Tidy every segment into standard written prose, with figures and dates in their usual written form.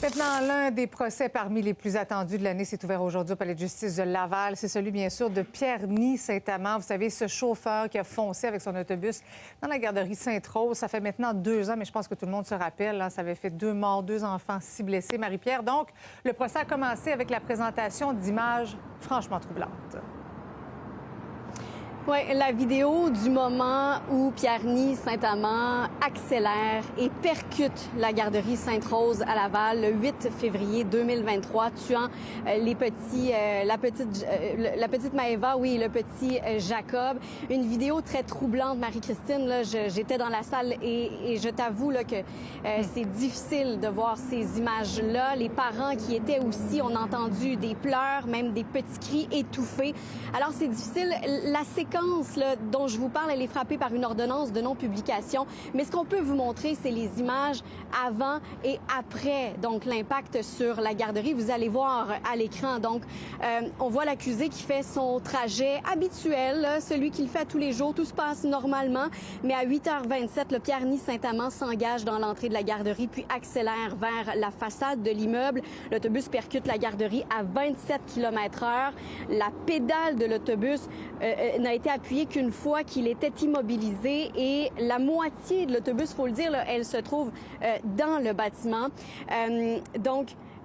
Maintenant, l'un des procès parmi les plus attendus de l'année s'est ouvert aujourd'hui au Palais de justice de Laval. C'est celui, bien sûr, de Pierre-Ny Saint-Amand. Vous savez, ce chauffeur qui a foncé avec son autobus dans la garderie Sainte-Rose. Ça fait maintenant 2 ans, mais je pense que tout le monde se rappelle. Ça avait fait 2 morts, 2 enfants, 6 blessés. Marie-Pierre, donc, le procès a commencé avec la présentation d'images franchement troublantes. Oui, la vidéo du moment où Pierre-Ny Saint-Amand accélère et percute la garderie Sainte-Rose à Laval le 8 février 2023, tuant la petite Maëva, oui, le petit Jacob. Une vidéo très troublante, Marie-Christine. Là, j'étais dans la salle et je t'avoue là, que c'est difficile de voir ces images-là. Les parents qui étaient aussi ont entendu des pleurs, même des petits cris étouffés. Alors, c'est difficile. La séquence là, dont je vous parle, elle est frappée par une ordonnance de non-publication. Mais ce qu'on peut vous montrer, c'est les images avant et après, donc l'impact sur la garderie. Vous allez voir à l'écran. Donc, on voit l'accusé qui fait son trajet habituel, là, celui qu'il fait tous les jours. Tout se passe normalement. Mais à 8h27, le Pierre-Ny Saint-Amand s'engage dans l'entrée de la garderie puis accélère vers la façade de l'immeuble. L'autobus percute la garderie à 27 km/h. La pédale de l'autobus n'a été appuyée qu'une fois qu'il était immobilisé et la moitié de l'autobus, il faut le dire, là, elle se trouve dans le bâtiment.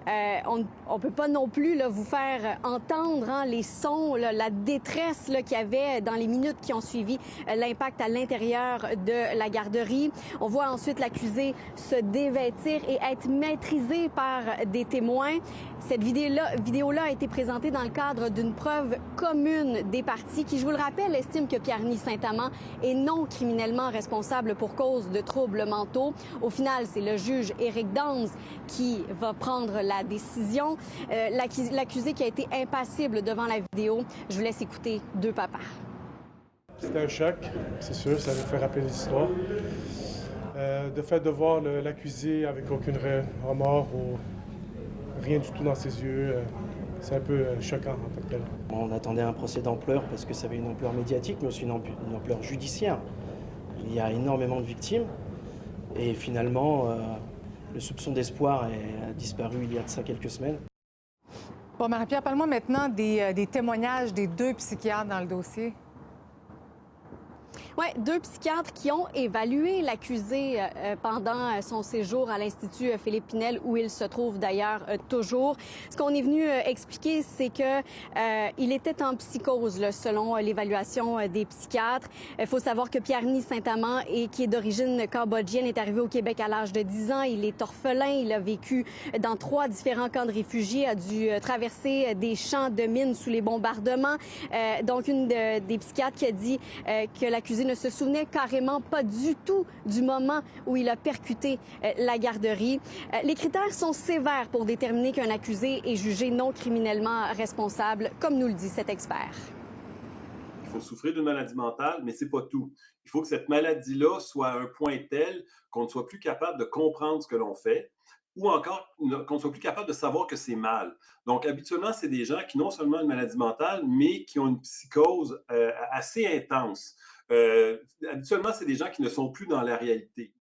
On ne peut pas non plus là, vous faire entendre les sons, là, la détresse qu'il y avait dans les minutes qui ont suivi l'impact à l'intérieur de la garderie. On voit ensuite l'accusé se dévêtir et être maîtrisé par des témoins. Cette vidéo-là a été présentée dans le cadre d'une preuve commune des parties qui, je vous le rappelle, estime que Pierre-Ny Saint-Amand est non criminellement responsable pour cause de troubles mentaux. Au final, c'est le juge Éric Danse qui va prendre la décision. L'accusé qui a été impassible devant la vidéo. Je vous laisse écouter deux papas. C'était un choc, c'est sûr, ça nous fait rappeler l'histoire. De fait de voir l'accusé avec aucun remords ou rien du tout dans ses yeux, c'est un peu choquant en tant que tel. On attendait un procès d'ampleur parce que ça avait une ampleur médiatique, mais aussi une ampleur judiciaire. Il y a énormément de victimes et finalement, le soupçon d'espoir a disparu il y a de ça quelques semaines. Bon, Marie-Pierre, parle-moi maintenant des témoignages des 2 psychiatres dans le dossier. Oui, 2 psychiatres qui ont évalué l'accusé pendant son séjour à l'Institut Philippe Pinel, où il se trouve d'ailleurs toujours. Ce qu'on est venu expliquer, c'est que il était en psychose, là, selon l'évaluation des psychiatres. Il faut savoir que Pierre-Ny Saint-Amand, qui est d'origine cambodgienne, est arrivé au Québec à l'âge de 10 ans. Il est orphelin. Il a vécu dans 3 différents camps de réfugiés, a dû traverser des champs de mines sous les bombardements. Donc, une des psychiatres qui a dit que l'accusé ne se souvenait carrément pas du tout du moment où il a percuté la garderie. Les critères sont sévères pour déterminer qu'un accusé est jugé non criminellement responsable, comme nous le dit cet expert. Il faut souffrir d'une maladie mentale, mais c'est pas tout. Il faut que cette maladie-là soit à un point tel qu'on ne soit plus capable de comprendre ce que l'on fait, ou encore qu'on ne soit plus capable de savoir que c'est mal. Donc, habituellement, c'est des gens qui non seulement ont une maladie mentale, mais qui ont une psychose assez intense. Habituellement, c'est des gens qui ne sont plus dans la réalité.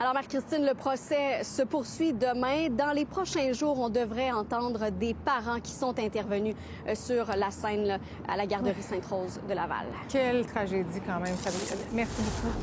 Alors, Marie-Christine, le procès se poursuit demain. Dans les prochains jours, on devrait entendre des parents qui sont intervenus sur la scène là, à la garderie Sainte-Rose de Laval. Quelle tragédie quand même. Merci beaucoup.